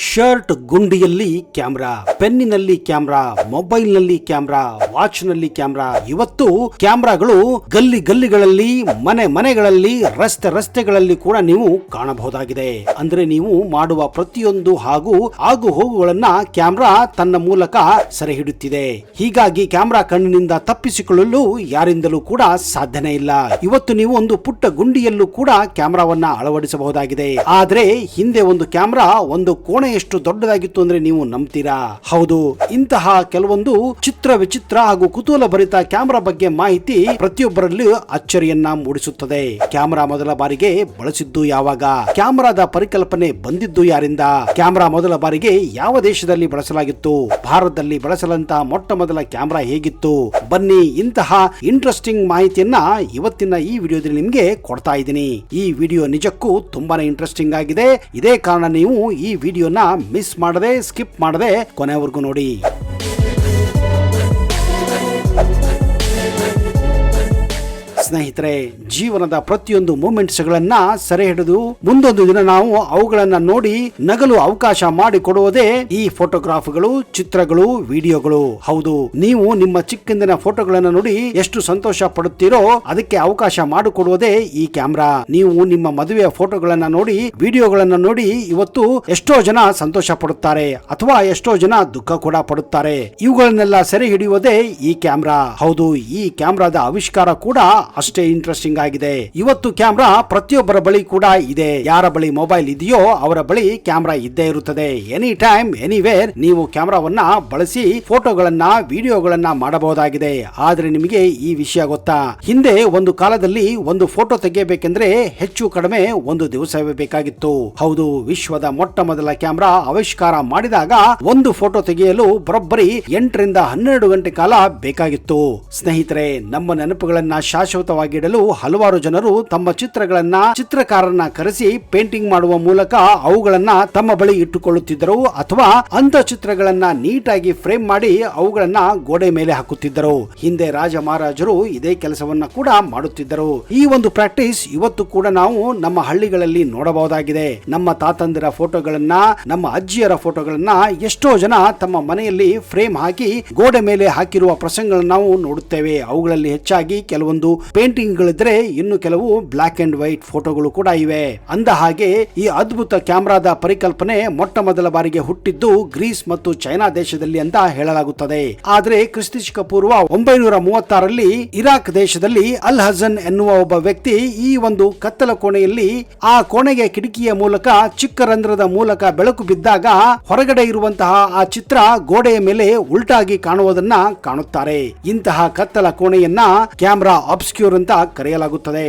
Shirt ಗುಂಡಿಯಲ್ಲಿ camera, ಪೆನ್ನಿನಲ್ಲಿ camera, mobile ನಲ್ಲಿ camera, watch ನಲ್ಲಿ camera. ಇವತ್ತು ಕ್ಯಾಮ್ರಾಗಳು ಗಲ್ಲಿ ಗಲ್ಲಿಗಳಲ್ಲಿ, ಮನೆ ಮನೆಗಳಲ್ಲಿ, ರಸ್ತೆ ರಸ್ತೆಗಳಲ್ಲಿ ಕೂಡ ನೀವು ಕಾಣಬಹುದಾಗಿದೆ. ಅಂದ್ರೆ ನೀವು ಮಾಡುವ ಪ್ರತಿಯೊಂದು ಆಗು ಹೋಗುಗಳನ್ನ ಕ್ಯಾಮ್ರಾ ತನ್ನ ಮೂಲಕ ಸೆರೆ ಹಿಡುತ್ತಿದೆ. ಹೀಗಾಗಿ ಕ್ಯಾಮ್ರಾ ಕಣ್ಣಿನಿಂದ ತಪ್ಪಿಸಿಕೊಳ್ಳಲು ಯಾರಿಂದಲೂ ಕೂಡ ಸಾಧ್ಯನೇ ಇಲ್ಲ. ಇವತ್ತು ನೀವು ಒಂದು ಪುಟ್ಟ ಗುಂಡಿಯಲ್ಲೂ ಕೂಡ ಕ್ಯಾಮ್ರಾವನ್ನ ಅಳವಡಿಸಬಹುದಾಗಿದೆ. ಆದ್ರೆ ಹಿಂದೆ ಒಂದು ಕ್ಯಾಮ್ರಾ ಒಂದು ಕೋಣೆಯಷ್ಟು ದೊಡ್ಡದಾಗಿತ್ತು ಅಂದ್ರೆ ನೀವು ನಂಬ್ತೀರಾ? ಹೌದು. ಇಂತಹ ಕೆಲವೊಂದು ಚಿತ್ರ ವಿಚಿತ್ರ ಹಾಗೂ ಕುತೂಹಲ ಭರಿತ ಕ್ಯಾಮ್ರಾ ಬಗ್ಗೆ ಮಾಹಿತಿ ಪ್ರತಿಯೊಬ್ಬರಲ್ಲೂ ಅಚ್ಚರಿಯನ್ನ ಮೂಡಿಸುತ್ತದೆ. ಕ್ಯಾಮ್ರಾ ಮೊದಲ ಬಾರಿಗೆ ಬಳಸಿದ್ದು ಯಾವಾಗ? ಕ್ಯಾಮ್ರಾದ ಪರಿಕಲ್ಪನೆ ಬಂದಿದ್ದು ಯಾರಿಂದ? ಕ್ಯಾಮ್ರಾ ಮೊದಲ ಬಾರಿಗೆ ಯಾವ ದೇಶದಲ್ಲಿ ಬಳಸಲಾಗಿತ್ತು? ಭಾರತದಲ್ಲಿ ಬಳಸಲಾದಂತಹ ಮೊಟ್ಟ ಮೊದಲ ಕ್ಯಾಮ್ರಾ ಹೇಗಿತ್ತು? ಬನ್ನಿ, ಇಂತಹ ಇಂಟ್ರೆಸ್ಟಿಂಗ್ ಮಾಹಿತಿಯನ್ನ ಇವತ್ತಿನ ಈ ವಿಡಿಯೋದಲ್ಲಿ ನಿಮ್ಗೆ ಕೊಡ್ತಾ ಇದ್ದೀನಿ. ಈ ವಿಡಿಯೋ ನಿಜಕ್ಕೂ ತುಂಬಾನೇ ಇಂಟ್ರೆಸ್ಟಿಂಗ್ ಆಗಿದೆ. ಇದೇ ಕಾರಣ ನೀವು ಈ ವಿಡಿಯೋನ ಮಿಸ್ ಮಾಡದೆ, ಸ್ಕಿಪ್ ಮಾಡದೆ ಕೊನೆವರೆಗೂ ನೋಡಿ. ಸ್ನೇಹಿತರೆ, ಜೀವನದ ಪ್ರತಿಯೊಂದು ಮೂಮೆಂಟ್ಸ್ ಗಳನ್ನ ಸೆರೆ ಹಿಡಿದು ಮುಂದೊಂದು ದಿನ ನಾವು ಅವುಗಳನ್ನ ನೋಡಿ ನಗಲು ಅವಕಾಶ ಮಾಡಿಕೊಡುವುದೇ ಈ ಫೋಟೋಗ್ರಾಫ್ಗಳು, ಚಿತ್ರಗಳು, ವಿಡಿಯೋಗಳು. ಹೌದು, ನೀವು ನಿಮ್ಮ ಚಿಕ್ಕಂದಿನ ಫೋಟೋಗಳನ್ನ ನೋಡಿ ಎಷ್ಟು ಸಂತೋಷ ಪಡುತ್ತೀರೋ ಅದಕ್ಕೆ ಅವಕಾಶ ಮಾಡಿಕೊಡುವುದೇ ಈ ಕ್ಯಾಮ್ರಾ. ನೀವು ನಿಮ್ಮ ಮದುವೆಯ ಫೋಟೋಗಳನ್ನ ನೋಡಿ, ವಿಡಿಯೋಗಳನ್ನ ನೋಡಿ ಇವತ್ತು ಎಷ್ಟೋ ಜನ ಸಂತೋಷ ಪಡುತ್ತಾರೆ ಅಥವಾ ಎಷ್ಟೋ ಜನ ದುಃಖ ಕೂಡ ಪಡುತ್ತಾರೆ. ಇವುಗಳನ್ನೆಲ್ಲ ಸೆರೆ ಹಿಡಿಯುವುದೇ ಈ ಕ್ಯಾಮ್ರಾ. ಹೌದು, ಈ ಕ್ಯಾಮ್ರಾದ ಆವಿಷ್ಕಾರ ಕೂಡ ಅಷ್ಟೇ ಇಂಟ್ರೆಸ್ಟಿಂಗ್ ಆಗಿದೆ. ಇವತ್ತು ಕ್ಯಾಮ್ರಾ ಪ್ರತಿಯೊಬ್ಬರ ಬಳಿ ಕೂಡ ಇದೆ. ಯಾರ ಬಳಿ ಮೊಬೈಲ್ ಇದೆಯೋ ಅವರ ಬಳಿ ಕ್ಯಾಮ್ರಾ ಇದ್ದೇ ಇರುತ್ತದೆ. ಎನಿ ಟೈಮ್ ಎನಿವೇರ್ ನೀವು ಕ್ಯಾಮ್ರಾವನ್ನ ಬಳಸಿ ಫೋಟೋಗಳನ್ನ, ವಿಡಿಯೋಗಳನ್ನ ಮಾಡಬಹುದಾಗಿದೆ. ಆದ್ರೆ ನಿಮಗೆ ಈ ವಿಷಯ ಗೊತ್ತಾ? ಹಿಂದೆ ಒಂದು ಕಾಲದಲ್ಲಿ ಒಂದು ಫೋಟೋ ತೆಗೆಯಬೇಕೆಂದ್ರೆ ಹೆಚ್ಚು ಕಡಿಮೆ ಒಂದು ದಿವಸವೇ ಬೇಕಾಗಿತ್ತು. ಹೌದು, ವಿಶ್ವದ ಮೊಟ್ಟ ಮೊದಲ ಕ್ಯಾಮ್ರಾ ಆವಿಷ್ಕಾರ ಮಾಡಿದಾಗ ಒಂದು ಫೋಟೋ ತೆಗೆಯಲು ಬರೋಬ್ಬರಿ 8 ರಿಂದ 12 ಗಂಟೆ ಕಾಲ ಬೇಕಾಗಿತ್ತು. ಸ್ನೇಹಿತರೆ, ನಮ್ಮ ನೆನಪುಗಳನ್ನ ಶಾಶ್ವತವಾಗಿಡಲು ಹಲವಾರು ಜನರು ತಮ್ಮ ಚಿತ್ರಗಳನ್ನ ಚಿತ್ರಕಾರರನ್ನ ಕರೆಸಿ ಪೇಂಟಿಂಗ್ ಮಾಡುವ ಮೂಲಕ ಅವುಗಳನ್ನ ತಮ್ಮ ಬಳಿ ಇಟ್ಟುಕೊಳ್ಳುತ್ತಿದ್ದರು ಅಥವಾ ಅಂತ ಚಿತ್ರಗಳನ್ನ ನೀಟಾಗಿ ಫ್ರೇಮ್ ಮಾಡಿ ಅವುಗಳನ್ನ ಗೋಡೆ ಮೇಲೆ ಹಾಕುತ್ತಿದ್ದರು. ಹಿಂದೆ ರಾಜ ಮಹಾರಾಜರು ಇದೇ ಕೆಲಸವನ್ನ ಕೂಡ ಮಾಡುತ್ತಿದ್ದರು. ಈ ಒಂದು ಪ್ರಾಕ್ಟೀಸ್ ಇವತ್ತು ಕೂಡ ನಾವು ನಮ್ಮ ಹಳ್ಳಿಗಳಲ್ಲಿ ನೋಡಬಹುದಾಗಿದೆ. ನಮ್ಮ ತಾತಂದಿರ ಫೋಟೋಗಳನ್ನ, ನಮ್ಮ ಅಜ್ಜಿಯರ ಫೋಟೋಗಳನ್ನ ಎಷ್ಟೋ ಜನ ತಮ್ಮ ಮನೆಯಲ್ಲಿ ಫ್ರೇಮ್ ಹಾಕಿ ಗೋಡೆ ಮೇಲೆ ಹಾಕಿರುವ ಪ್ರಸಂಗಗಳನ್ನು ನಾವು ನೋಡುತ್ತೇವೆ. ಅವುಗಳಲ್ಲಿ ಹೆಚ್ಚಾಗಿ ಕೆಲವೊಂದು ಪೇಂಟಿಂಗ್ ಗಳಿದ್ರೆ ಇನ್ನು ಕೆಲವು ಬ್ಲಾಕ್ ಅಂಡ್ ವೈಟ್ ಫೋಟೋಗಳು ಕೂಡ ಇವೆ. ಅಂದ ಹಾಗೆ ಈ ಅದ್ಭುತ ಕ್ಯಾಮ್ರಾದ ಪರಿಕಲ್ಪನೆ ಮೊಟ್ಟ ಮೊದಲ ಬಾರಿಗೆ ಹುಟ್ಟಿದ್ದು ಗ್ರೀಸ್ ಮತ್ತು ಚೈನಾ ದೇಶದಲ್ಲಿ ಅಂತ ಹೇಳಲಾಗುತ್ತದೆ. ಆದ್ರೆ ಕ್ರಿಸ್ತಶಕ ಪೂರ್ವ 936ರಲ್ಲಿ ಇರಾಕ್ ದೇಶದಲ್ಲಿ ಅಲ್ ಹಜನ್ ಎನ್ನುವ ಒಬ್ಬ ವ್ಯಕ್ತಿ ಈ ಒಂದು ಕತ್ತಲ ಕೋಣೆಯಲ್ಲಿ ಆ ಕೋಣೆಗೆ ಕಿಟಕಿಯ ಮೂಲಕ ಚಿಕ್ಕ ರಂಧ್ರದ ಮೂಲಕ ಬೆಳಕು ಬಿದ್ದಾಗ ಹೊರಗಡೆ ಇರುವಂತಹ ಆ ಚಿತ್ರ ಗೋಡೆಯ ಮೇಲೆ ಉಲ್ಟಾಗಿ ಕಾಣುವುದನ್ನ ಕಾಣುತ್ತಾರೆ. ಇಂತಹ ಕತ್ತಲ ಕೋಣೆಯನ್ನ ಕ್ಯಾಮ್ರಾ ಅಬ್ಸ್ಕ್ಯೂರ್ ಅಂತ ಕರೆಯಲಾಗುತ್ತದೆ.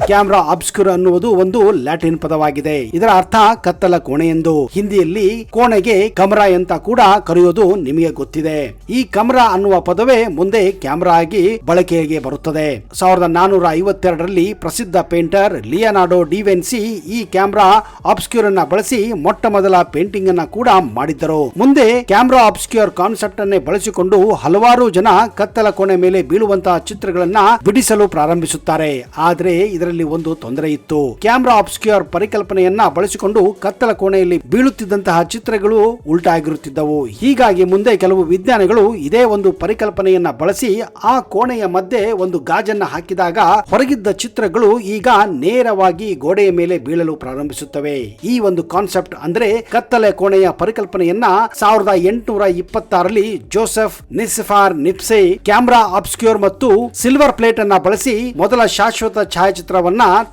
ಕ್ಯಾಮ್ರಾ ಅಬ್ಸ್ಕ್ಯೂರ್ ಅನ್ನುವುದು ಒಂದು ಲ್ಯಾಟಿನ್ ಪದವಾಗಿದೆ. ಇದರ ಅರ್ಥ ಕತ್ತಲ ಕೋಣೆ ಎಂದು. ಹಿಂದಿಯಲ್ಲಿ ಕೋಣೆಗೆ ಕಮರಾ ಅಂತ ಕೂಡ ಕರೆಯೋದು ನಿಮಗೆ ಗೊತ್ತಿದೆ. ಈ ಕಮರಾ ಅನ್ನುವ ಪದವೇ ಮುಂದೆ ಕ್ಯಾಮ್ರಾ ಆಗಿ ಬಳಕೆಗೆ ಬರುತ್ತದೆ. 1452ರಲ್ಲಿ ಪ್ರಸಿದ್ಧ ಪೇಂಟರ್ ಲಿಯೋನಾರ್ಡೋ ಡಿ ವಿನ್ಸಿ ಈ ಕ್ಯಾಮ್ರಾ ಅಬ್ಸ್ಕ್ಯೂರ್ ಅನ್ನ ಬಳಸಿ ಮೊಟ್ಟ ಮೊದಲ ಪೇಂಟಿಂಗ್ ಅನ್ನ ಕೂಡ ಮಾಡಿದ್ದರು. ಮುಂದೆ ಕ್ಯಾಮ್ರಾ ಅಬ್ಸ್ಕ್ಯೂರ್ ಕಾನ್ಸೆಪ್ಟ್ ಅನ್ನೇ ಬಳಸಿಕೊಂಡು ಹಲವಾರು ಜನ ಕತ್ತಲ ಕೋಣೆ ಮೇಲೆ ಬೀಳುವಂತಹ ಚಿತ್ರಗಳನ್ನ ಬಿಡಿಸಲು ಪ್ರಾರಂಭಿಸುತ್ತಾರೆ. ಆದ್ರೆ ಇದರಲ್ಲಿ ಒಂದು ತೊಂದರೆ ಇತ್ತು. ಕ್ಯಾಮ್ರಾ ಅಬ್ಸ್ಕ್ಯೂರ್ ಪರಿಕಲ್ಪನೆಯನ್ನ ಬಳಸಿಕೊಂಡು ಕತ್ತಲ ಕೋಣೆಯಲ್ಲಿ ಬೀಳುತ್ತಿದ್ದಂತಹ ಚಿತ್ರಗಳು ಉಲ್ಟಾಗಿರುತ್ತಿದ್ದವು. ಹೀಗಾಗಿ ಮುಂದೆ ಕೆಲವು ವಿಜ್ಞಾನಿಗಳು ಇದೇ ಒಂದು ಪರಿಕಲ್ಪನೆಯನ್ನ ಬಳಸಿ ಆ ಕೋಣೆಯ ಮಧ್ಯೆ ಒಂದು ಗಾಜನ್ನ ಹಾಕಿದಾಗ ಹೊರಗಿದ್ದ ಚಿತ್ರಗಳು ಈಗ ನೇರವಾಗಿ ಗೋಡೆಯ ಮೇಲೆ ಬೀಳಲು ಪ್ರಾರಂಭಿಸುತ್ತವೆ. ಈ ಒಂದು ಕಾನ್ಸೆಪ್ಟ್ ಅಂದ್ರೆ ಕತ್ತಲೆ ಕೋಣೆಯ ಪರಿಕಲ್ಪನೆಯನ್ನ 1826ರಲ್ಲಿ ಜೋಸೆಫ್ ನಿಸ್ಫಾರ್ ನಿಪ್ಸೆ ಕ್ಯಾಮ್ರಾ ಅಬ್ಸ್ಕ್ಯೂರ್ ಮತ್ತು ಸಿಲ್ವರ್ ಪ್ಲೇಟ್ ಅನ್ನ ಬಳಸಿ ಮೊದಲ ಶಾಶ್ವತ ಛಾಯಾಚಿತ್ರ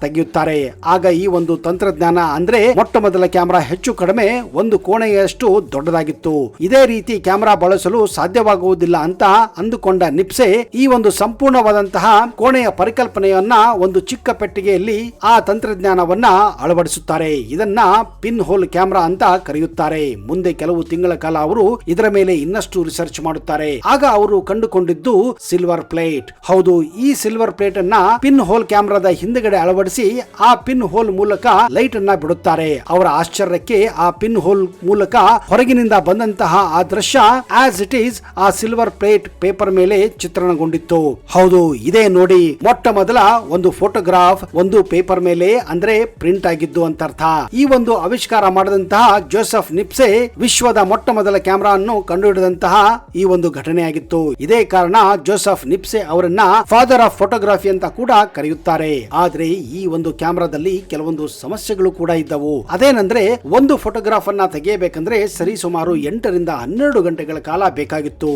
ತೆಗೆಯುತ್ತಾರೆ. ಆಗ ಈ ಒಂದು ತಂತ್ರಜ್ಞಾನ ಅಂದ್ರೆ ಮೊಟ್ಟ ಮೊದಲ ಕ್ಯಾಮ್ರಾ ಹೆಚ್ಚು ಕಡಿಮೆ ಒಂದು ಕೋಣೆಯಷ್ಟು ದೊಡ್ಡದಾಗಿತ್ತು. ಇದೇ ರೀತಿ ಕ್ಯಾಮ್ರಾ ಬಳಸಲು ಸಾಧ್ಯವಾಗುವುದಿಲ್ಲ ಅಂತ ಅಂದುಕೊಂಡ ನಿಪ್ಸೆ ಈ ಒಂದು ಸಂಪೂರ್ಣವಾದಂತಹ ಕೋಣೆಯ ಪರಿಕಲ್ಪನೆಯನ್ನ ಒಂದು ಚಿಕ್ಕ ಪೆಟ್ಟಿಗೆಯಲ್ಲಿ ಆ ತಂತ್ರಜ್ಞಾನವನ್ನ ಅಳವಡಿಸುತ್ತಾರೆ. ಇದನ್ನ ಪಿನ್ ಹೋಲ್ ಕ್ಯಾಮ್ರಾ ಅಂತ ಕರೆಯುತ್ತಾರೆ. ಮುಂದೆ ಕೆಲವು ತಿಂಗಳ ಕಾಲ ಅವರು ಇದರ ಮೇಲೆ ಇನ್ನಷ್ಟು ರಿಸರ್ಚ್ ಮಾಡುತ್ತಾರೆ. ಆಗ ಅವರು ಕಂಡುಕೊಂಡಿದ್ದು ಸಿಲ್ವರ್ ಪ್ಲೇಟ್. ಹೌದು, ಈ ಸಿಲ್ವರ್ ಪ್ಲೇಟ್ ಅನ್ನ ಪಿನ್ ಹೋಲ್ ಕ್ಯಾಮ್ರಾದ ಹಿಂದೆ ಹಿಂದ್ಗಡೆ ಅಳವಡಿಸಿ ಆ ಪಿನ್ ಹೋಲ್ ಮೂಲಕ ಲೈಟ್ ಅನ್ನ ಬಿಡುತ್ತಾರೆ. ಅವರ ಆಶ್ಚರ್ಯಕ್ಕೆ ಆ ಪಿನ್ ಹೋಲ್ ಮೂಲಕ ಹೊರಗಿನಿಂದ ಬಂದಂತಹ ಆ ದೃಶ್ಯ ಆಸ್ ಇಟ್ ಈಸ್ ಆ ಸಿಲ್ವರ್ ಪ್ಲೇಟ್ ಪೇಪರ್ ಮೇಲೆ ಚಿತ್ರಣಗೊಂಡಿತ್ತು. ಹೌದು, ಇದೇ ನೋಡಿ ಮೊಟ್ಟ ಮೊದಲ ಒಂದು ಫೋಟೋಗ್ರಾಫ್ ಒಂದು ಪೇಪರ್ ಮೇಲೆ ಅಂದ್ರೆ ಪ್ರಿಂಟ್ ಆಗಿದ್ದು ಅಂತ ಅರ್ಥ. ಈ ಒಂದು ಆವಿಷ್ಕಾರ ಮಾಡಿದಂತಹ ಜೋಸೆಫ್ ನಿಪ್ಸೆ ವಿಶ್ವದ ಮೊಟ್ಟ ಮೊದಲ ಕ್ಯಾಮೆರಾ ಅನ್ನು ಕಂಡುಹಿಡಿದಂತಹ ಈ ಒಂದು ಘಟನೆಯಾಗಿತ್ತು. ಇದೇ ಕಾರಣ ಜೋಸೆಫ್ ನಿಪ್ಸೆ ಅವರನ್ನ ಫಾದರ್ ಆಫ್ ಫೋಟೋಗ್ರಫಿ ಅಂತ ಕೂಡ ಕರೆಯುತ್ತಾರೆ. ಆದ್ರೆ ಈ ಒಂದು ಕ್ಯಾಮೆರಾದಲ್ಲಿ ಕೆಲವೊಂದು ಸಮಸ್ಯೆಗಳು ಕೂಡ ಇದ್ದವು. ಅದೇನಂದ್ರೆ ಒಂದು ಫೋಟೋಗ್ರಾಫ್ ಅನ್ನ ತೆಗೆಯಬೇಕಂದ್ರೆ ಸರಿ ಸುಮಾರು 8 ರಿಂದ 12 ಗಂಟೆಗಳ ಕಾಲ ಬೇಕಾಗಿತ್ತು.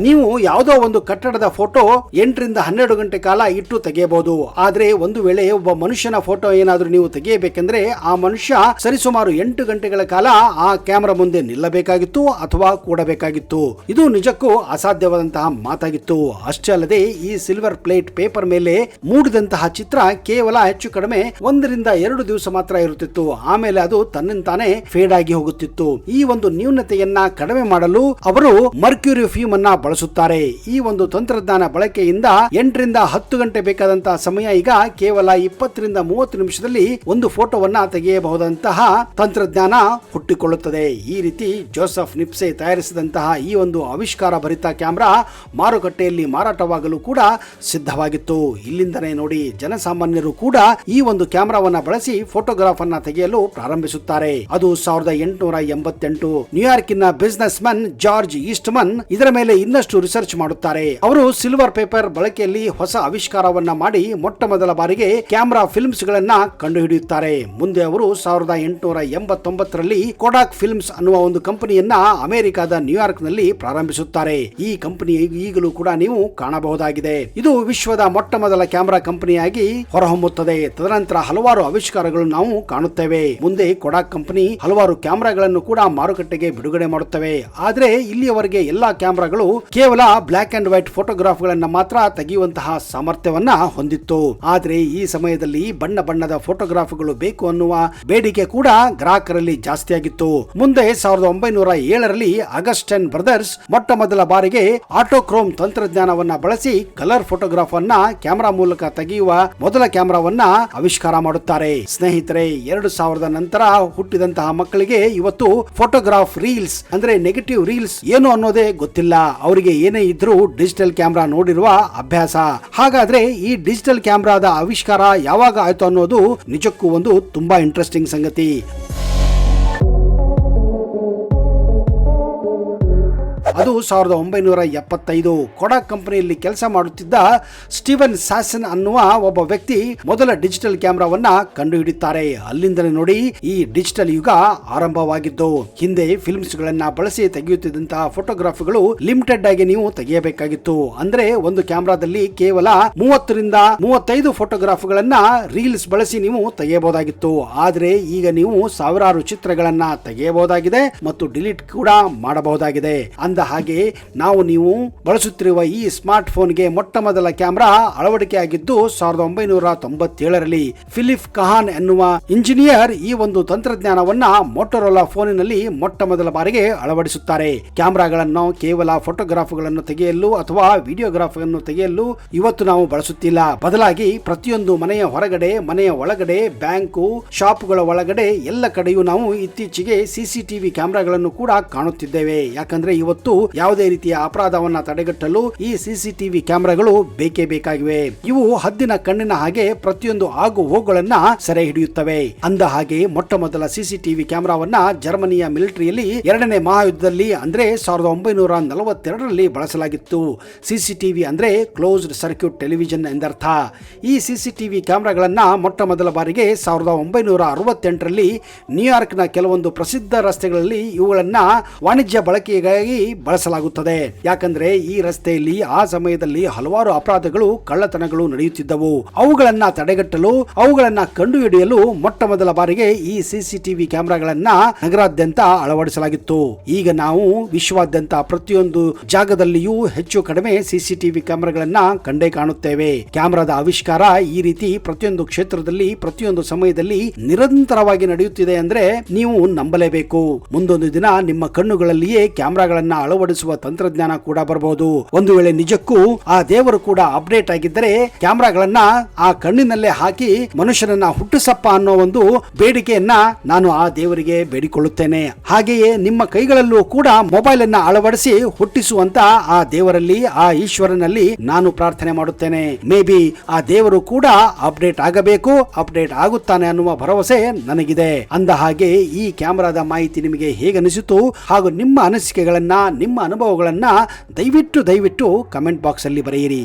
ನೀವು ಯಾವುದೋ ಒಂದು ಕಟ್ಟಡದ ಫೋಟೋ 8 ರಿಂದ 12 ಗಂಟೆ ಕಾಲ ಇಟ್ಟು ತೆಗೆಯಬಹುದು. ಆದ್ರೆ ಒಂದು ವೇಳೆ ಒಬ್ಬ ಮನುಷ್ಯನ ಫೋಟೋ ಏನಾದ್ರೂ ನೀವು ತೆಗೆಯಬೇಕೆಂದ್ರೆ ಆ ಮನುಷ್ಯ ಸರಿಸುಮಾರು 8 ಗಂಟೆಗಳ ಕಾಲ ಆ ಕ್ಯಾಮೆರಾ ಮುಂದೆ ನಿಲ್ಲಬೇಕಾಗಿತ್ತು ಅಥವಾ ಕೂಡಬೇಕಾಗಿತ್ತು. ಇದು ನಿಜಕ್ಕೂ ಅಸಾಧ್ಯವಾದಂತಹ ಮಾತಾಗಿತ್ತು. ಅಷ್ಟೇ ಅಲ್ಲದೆ ಈ ಸಿಲ್ವರ್ ಪ್ಲೇಟ್ ಪೇಪರ್ ಮೇಲೆ ಮೂಡಿದಂತಹ ಚಿತ್ರ ಕೇವಲ ಹೆಚ್ಚು ಕಡಿಮೆ 1 ರಿಂದ 2 ದಿವಸ ಮಾತ್ರ ಇರುತ್ತಿತ್ತು. ಆಮೇಲೆ ಅದು ತನ್ನಿಂತಾನೇ ಫೇಡ್ ಆಗಿ ಹೋಗುತ್ತಿತ್ತು. ಈ ಒಂದು ನ್ಯೂನತೆಯನ್ನ ಕಡಿಮೆ ಮಾಡಲು ಅವರು ಮರ್ಕ್ಯೂರಿ ಫ್ಯೂಮ್ ಅನ್ನ ಬಳಸುತ್ತಾರೆ. ಈ ಒಂದು ತಂತ್ರಜ್ಞಾನ ಬಳಕೆಯಿಂದ 8 ರಿಂದ 10 ಗಂಟೆ ಬೇಕಾದಂತಹ ಸಮಯ ಈಗ ಕೇವಲ 20 ರಿಂದ 30 ನಿಮಿಷದಲ್ಲಿ ಒಂದು ಫೋಟೋವನ್ನ ತೆಗೆಯಬಹುದಂತಹ ತಂತ್ರಜ್ಞಾನ ಹುಟ್ಟಿಕೊಳ್ಳುತ್ತದೆ. ಈ ರೀತಿ ಜೋಸೆಫ್ ನಿಪ್ಸೆ ತಯಾರಿಸಿದಂತಹ ಈ ಒಂದು ಆವಿಷ್ಕಾರ ಭರಿತ ಕ್ಯಾಮೆರಾ ಮಾರುಕಟ್ಟೆಯಲ್ಲಿ ಮಾರಾಟವಾಗಲು ಕೂಡ ಸಿದ್ಧವಾಗಿತ್ತು. ಇಲ್ಲಿಂದನೇ ನೋಡಿ ಜನಸಾಮಾನ್ಯರು ಕೂಡ ಈ ಒಂದು ಕ್ಯಾಮೆರಾವನ್ನ ಬಳಸಿ ಫೋಟೋಗ್ರಾಫ್ ಅನ್ನ ತೆಗೆಯಲು ಪ್ರಾರಂಭಿಸುತ್ತಾರೆ. ಅದು 1888 ನ್ಯೂಯಾರ್ಕಿನ ಬಿಸಿನೆಸ್ ಮನ್ ಜಾರ್ಜ್ ಈಸ್ಟ್ಮನ್ ಇದರ ಮೇಲೆ ಇನ್ನಷ್ಟು ರಿಸರ್ಚ್ ಮಾಡುತ್ತಾರೆ. ಅವರು ಸಿಲ್ವರ್ ಪೇಪರ್ ಬಳಕೆಯಲ್ಲಿ ಹೊಸ ಆವಿಷ್ಕಾರವನ್ನ ಮಾಡಿ ಮೊಟ್ಟ ಮೊದಲ ಬಾರಿಗೆ ಕ್ಯಾಮೆರಾ ಫಿಲ್ಮ್ಸ್ ಗಳನ್ನ ಕಂಡುಹಿಡಿಯುತ್ತಾರೆ. ಮುಂದೆ ಅವರು 1889ರಲ್ಲಿ ಕೊಡಾಕ್ ಫಿಲ್ಮ್ಸ್ ಅನ್ನುವ ಒಂದು ಕಂಪನಿಯನ್ನ ಅಮೆರಿಕದ ನ್ಯೂಯಾರ್ಕ್ ನಲ್ಲಿ ಪ್ರಾರಂಭಿಸುತ್ತಾರೆ. ಈ ಕಂಪನಿ ಈಗಲೂ ಕೂಡ ನೀವು ಕಾಣಬಹುದಾಗಿದೆ. ಇದು ವಿಶ್ವದ ಮೊಟ್ಟ ಮೊದಲ ಕ್ಯಾಮೆರಾ ಕಂಪನಿಯಾಗಿ ಹೊರಹೊಮ್ಮುತ್ತದೆ. ತದನಂತರ ಹಲವಾರು ಆವಿಷ್ಕಾರಗಳು ನಾವು ಕಾಣುತ್ತೇವೆ. ಮುಂದೆ ಕೊಡಾಕ್ ಕಂಪನಿ ಹಲವಾರು ಕ್ಯಾಮೆರಾಗಳನ್ನು ಕೂಡ ಮಾರುಕಟ್ಟೆಗೆ ಬಿಡುಗಡೆ ಮಾಡುತ್ತವೆ. ಆದ್ರೆ ಇಲ್ಲಿಯವರೆಗೆ ಎಲ್ಲಾ ಕ್ಯಾಮೆರಾಗಳು ಕೇವಲ ಬ್ಲಾಕ್ ಅಂಡ್ ವೈಟ್ ಫೋಟೋಗ್ರಾಫ್ ಗಳನ್ನ ಮಾತ್ರ ತೆಗೆಯುವಂತಹ ಸಾಮರ್ಥ್ಯವನ್ನ ಹೊಂದಿತ್ತು. ಆದ್ರೆ ಈ ಸಮಯದಲ್ಲಿ ಬಣ್ಣ ಬಣ್ಣದ ಫೋಟೋಗ್ರಾಫ್ಗಳು ಬೇಕು ಅನ್ನುವ ಬೇಡಿಕೆ ಕೂಡ ಗ್ರಾಹಕರಲ್ಲಿ ಜಾಸ್ತಿ ಆಗಿತ್ತು. ಮುಂದೆ 1907ರಲ್ಲಿ ಅಗಸ್ಟನ್ ಬ್ರದರ್ಸ್ ಮೊಟ್ಟ ಮೊದಲ ಬಾರಿಗೆ ಆಟೋಕ್ರೋಮ್ ತಂತ್ರಜ್ಞಾನವನ್ನ ಬಳಸಿ ಕಲರ್ ಫೋಟೋಗ್ರಾಫ್ ಅನ್ನ ಕ್ಯಾಮೆರಾ ಮೂಲಕ ತೆಗೆಯುವ ಮೊದಲ ಕ್ಯಾಮೆರಾವನ್ನ ಆವಿಷ್ಕಾರ ಮಾಡುತ್ತಾರೆ. ಸ್ನೇಹಿತರೆ, 2000 ನಂತರ ಹುಟ್ಟಿದಂತಹ ಮಕ್ಕಳಿಗೆ ಇವತ್ತು ಫೋಟೋಗ್ರಾಫ್ ರೀಲ್ಸ್ ಅಂದ್ರೆ ನೆಗೆಟಿವ್ ರೀಲ್ಸ್ ಏನು ಅನ್ನೋದೇ ಗೊತ್ತಿಲ್ಲ. ಅವರಿಗೆ ಏನೇ ಇದ್ರೂ ಡಿಜಿಟಲ್ ಕ್ಯಾಮೆರಾ ನೋಡಿರುವ ಅಭ್ಯಾಸ. ಹಾಗಾದ್ರೆ ಈ ಡಿಜಿಟಲ್ ಕ್ಯಾಮೆರಾದ ಆವಿಷ್ಕಾರ ಯಾವಾಗ ಆಯ್ತು ಅನ್ನೋದು ನಿಜಕ್ಕೂ ಒಂದು ತುಂಬಾ ಇಂಟ್ರೆಸ್ಟಿಂಗ್ ಸಂಗತಿ. ಅದು 1975 ಕೊಡಾಕ್ ಕಂಪನಿಯಲ್ಲಿ ಕೆಲಸ ಮಾಡುತ್ತಿದ್ದ ಸ್ಟೀವನ್ ಸಾಸನ್ ಅನ್ನುವ ಒಬ್ಬ ವ್ಯಕ್ತಿ ಮೊದಲ ಡಿಜಿಟಲ್ ಕ್ಯಾಮೆರಾವನ್ನ ಕಂಡುಹಿಡಿಯುತ್ತಾರೆ. ಅಲ್ಲಿಂದಲೇ ನೋಡಿ ಈ ಡಿಜಿಟಲ್ ಯುಗ ಆರಂಭವಾಗಿದ್ದು. ಹಿಂದೆ ಫಿಲ್ಮ್ಸ್ ಗಳನ್ನ ಬಳಸಿ ತೆಗೆಯುತ್ತಿದ್ದಂತಹ ಫೋಟೋಗ್ರಾಫ್ಗಳು ಲಿಮಿಟೆಡ್ ಆಗಿ ನೀವು ತೆಗೆಯಬೇಕಾಗಿತ್ತು. ಅಂದ್ರೆ ಒಂದು ಕ್ಯಾಮೆರಾದಲ್ಲಿ ಕೇವಲ 30 ರಿಂದ 35 ಫೋಟೋಗ್ರಾಫ್ ಗಳನ್ನ ರೀಲ್ಸ್ ಬಳಸಿ ನೀವು ತೆಗೆಯಬಹುದಾಗಿತ್ತು. ಆದ್ರೆ ಈಗ ನೀವು ಸಾವಿರಾರು ಚಿತ್ರಗಳನ್ನ ತೆಗೆಯಬಹುದಾಗಿದೆ ಮತ್ತು ಡಿಲೀಟ್ ಕೂಡ ಮಾಡಬಹುದಾಗಿದೆ. ಅಂದ ಹಾಗೆ ನೀವು ಬಳಸುತ್ತಿರುವ ಈ ಸ್ಮಾರ್ಟ್ ಫೋನ್ಗೆ ಮೊಟ್ಟ ಮೊದಲ ಕ್ಯಾಮೆರಾ ಅಳವಡಿಕೆಯಾಗಿದ್ದು 1997ರಲ್ಲಿ ಫಿಲಿಪ್ ಕಹಾನ್ ಎನ್ನುವ ಇಂಜಿನಿಯರ್ ಈ ಒಂದು ತಂತ್ರಜ್ಞಾನವನ್ನ ಮೋಟೋರೋಲಾ ಫೋನಿನಲ್ಲಿ ಮೊಟ್ಟ ಮೊದಲ ಬಾರಿಗೆ ಅಳವಡಿಸುತ್ತಾರೆ. ಕ್ಯಾಮೆರಾಗಳನ್ನು ಕೇವಲ ಫೋಟೋಗ್ರಾಫ್ಗಳನ್ನು ತೆಗೆಯಲು ಅಥವಾ ವಿಡಿಯೋಗ್ರಾಫ್ ಅನ್ನು ತೆಗೆಯಲು ಇವತ್ತು ನಾವು ಬಳಸುತ್ತಿಲ್ಲ. ಬದಲಾಗಿ ಪ್ರತಿಯೊಂದು ಮನೆಯ ಹೊರಗಡೆ, ಮನೆಯ ಒಳಗಡೆ, ಬ್ಯಾಂಕು, ಶಾಪ್ಗಳ ಒಳಗಡೆ ಎಲ್ಲ ಕಡೆಯೂ ನಾವು ಇತ್ತೀಚೆಗೆ ಸಿಸಿಟಿವಿ ಕ್ಯಾಮೆರಾಗಳನ್ನು ಕೂಡ ಕಾಣುತ್ತಿದ್ದೇವೆ. ಯಾಕಂದ್ರೆ ಇವತ್ತು ಯಾವುದೇ ರೀತಿಯ ಅಪರಾಧವನ್ನ ತಡೆಗಟ್ಟಲು ಈ ಸಿಸಿಟಿವಿ ಕ್ಯಾಮೆರಾಗಳು ಬೇಕೇ ಬೇಕಾಗಿವೆ. ಇವು ಹದ್ದಿನ ಕಣ್ಣಿನ ಹಾಗೆ ಪ್ರತಿಯೊಂದು ಆಗು ಹೋಗುಗಳನ್ನ ಸೆರೆ ಹಿಡಿಯುತ್ತವೆ. ಅಂದ ಹಾಗೆ ಮೊಟ್ಟ ಮೊದಲ ಸಿಸಿಟಿವಿ ಕ್ಯಾಮೆರಾವನ್ನ ಜರ್ಮನಿಯ ಮಿಲಿಟರಿಯಲ್ಲಿ 2ನೇ ಮಹಾಯುದ್ಧದಲ್ಲಿ ಅಂದ್ರೆ 1942ರಲ್ಲಿ ಬಳಸಲಾಗಿತ್ತು. ಸಿಸಿಟಿವಿ ಅಂದ್ರೆ ಕ್ಲೋಸ್ಡ್ ಸರ್ಕ್ಯೂಟ್ ಟೆಲಿವಿಷನ್ ಎಂದರ್ಥ. ಈ ಸಿಸಿಟಿವಿ ಕ್ಯಾಮೆರಾಗಳನ್ನ ಮೊಟ್ಟ ಮೊದಲ ಬಾರಿಗೆ 1968ರಲ್ಲಿ ನ್ಯೂಯಾರ್ಕ್ನ ಕೆಲವೊಂದು ಪ್ರಸಿದ್ಧ ರಸ್ತೆಗಳಲ್ಲಿ ಇವುಗಳನ್ನ ವಾಣಿಜ್ಯ ಬಳಕೆಗಾಗಿ ಬಳಸಲಾಗುತ್ತದೆ. ಯಾಕಂದ್ರೆ ಈ ರಸ್ತೆಯಲ್ಲಿ ಆ ಸಮಯದಲ್ಲಿ ಹಲವಾರು ಅಪರಾಧಗಳು, ಕಳ್ಳತನಗಳು ನಡೆಯುತ್ತಿದ್ದವು. ಅವುಗಳನ್ನ ತಡೆಗಟ್ಟಲು, ಅವುಗಳನ್ನ ಕಂಡುಹಿಡಿಯಲು ಮೊಟ್ಟ ಮೊದಲ ಬಾರಿಗೆ ಈ ಸಿಸಿಟಿವಿ ಕ್ಯಾಮೆರಾಗಳನ್ನ ನಗರಾದ್ಯಂತ ಅಳವಡಿಸಲಾಗಿತ್ತು. ಈಗ ನಾವು ವಿಶ್ವಾದ್ಯಂತ ಪ್ರತಿಯೊಂದು ಜಾಗದಲ್ಲಿಯೂ ಹೆಚ್ಚು ಕಡಿಮೆ ಸಿಸಿಟಿವಿ ಕ್ಯಾಮೆರಾಗಳನ್ನ ಕಂಡೇ ಕಾಣುತ್ತೇವೆ. ಕ್ಯಾಮೆರಾದ ಆವಿಷ್ಕಾರ ಈ ರೀತಿ ಪ್ರತಿಯೊಂದು ಕ್ಷೇತ್ರದಲ್ಲಿ, ಪ್ರತಿಯೊಂದು ಸಮಯದಲ್ಲಿ ನಿರಂತರವಾಗಿ ನಡೆಯುತ್ತಿದೆ ಅಂದ್ರೆ ನೀವು ನಂಬಲೇಬೇಕು. ಮುಂದೊಂದು ದಿನ ನಿಮ್ಮ ಕಣ್ಣುಗಳಲ್ಲಿಯೇ ಕ್ಯಾಮೆರಾಗಳನ್ನ ಅಳವಡಿಸುವ ತಂತ್ರಜ್ಞಾನ ಕೂಡ ಬರಬಹುದು. ಒಂದು ವೇಳೆ ನಿಜಕ್ಕೂ ಆ ದೇವರು ಕೂಡ ಅಪ್ಡೇಟ್ ಆಗಿದ್ದರೆ ಕ್ಯಾಮೆರಾಗಳನ್ನ ಆ ಕಣ್ಣಿನಲ್ಲೇ ಹಾಕಿ ಮನುಷ್ಯನನ್ನ ಹುಟ್ಟಿಸಪ್ಪ ಅನ್ನೋ ಒಂದು ಬೇಡಿಕೆಯನ್ನ ನಾನು ಆ ದೇವರಿಗೆ ಬೇಡಿಕೊಳ್ಳುತ್ತೇನೆ. ಹಾಗೆಯೇ ನಿಮ್ಮ ಕೈಗಳಲ್ಲೂ ಕೂಡ ಮೊಬೈಲ್ ಅನ್ನ ಅಳವಡಿಸಿ ಹುಟ್ಟಿಸುವಂತ ಆ ದೇವರಲ್ಲಿ, ಆ ಈಶ್ವರನಲ್ಲಿ ನಾನು ಪ್ರಾರ್ಥನೆ ಮಾಡುತ್ತೇನೆ. ಮೇ ಬಿ ಆ ದೇವರು ಕೂಡ ಅಪ್ಡೇಟ್ ಆಗಬೇಕು, ಅಪ್ಡೇಟ್ ಆಗುತ್ತಾನೆ ಅನ್ನುವ ಭರವಸೆ ನನಗಿದೆ. ಅಂದ ಹಾಗೆ ಈ ಕ್ಯಾಮೆರಾದ ಮಾಹಿತಿ ನಿಮಗೆ ಹೇಗನಿಸಿತು ಹಾಗೂ ನಿಮ್ಮ ಅನಿಸಿಕೆಗಳನ್ನ, ನಿಮ್ಮ ಅನುಭವಗಳನ್ನ ದಯವಿಟ್ಟು ಕಮೆಂಟ್ ಬಾಕ್ಸ್ ಅಲ್ಲಿ ಬರೆಯಿರಿ.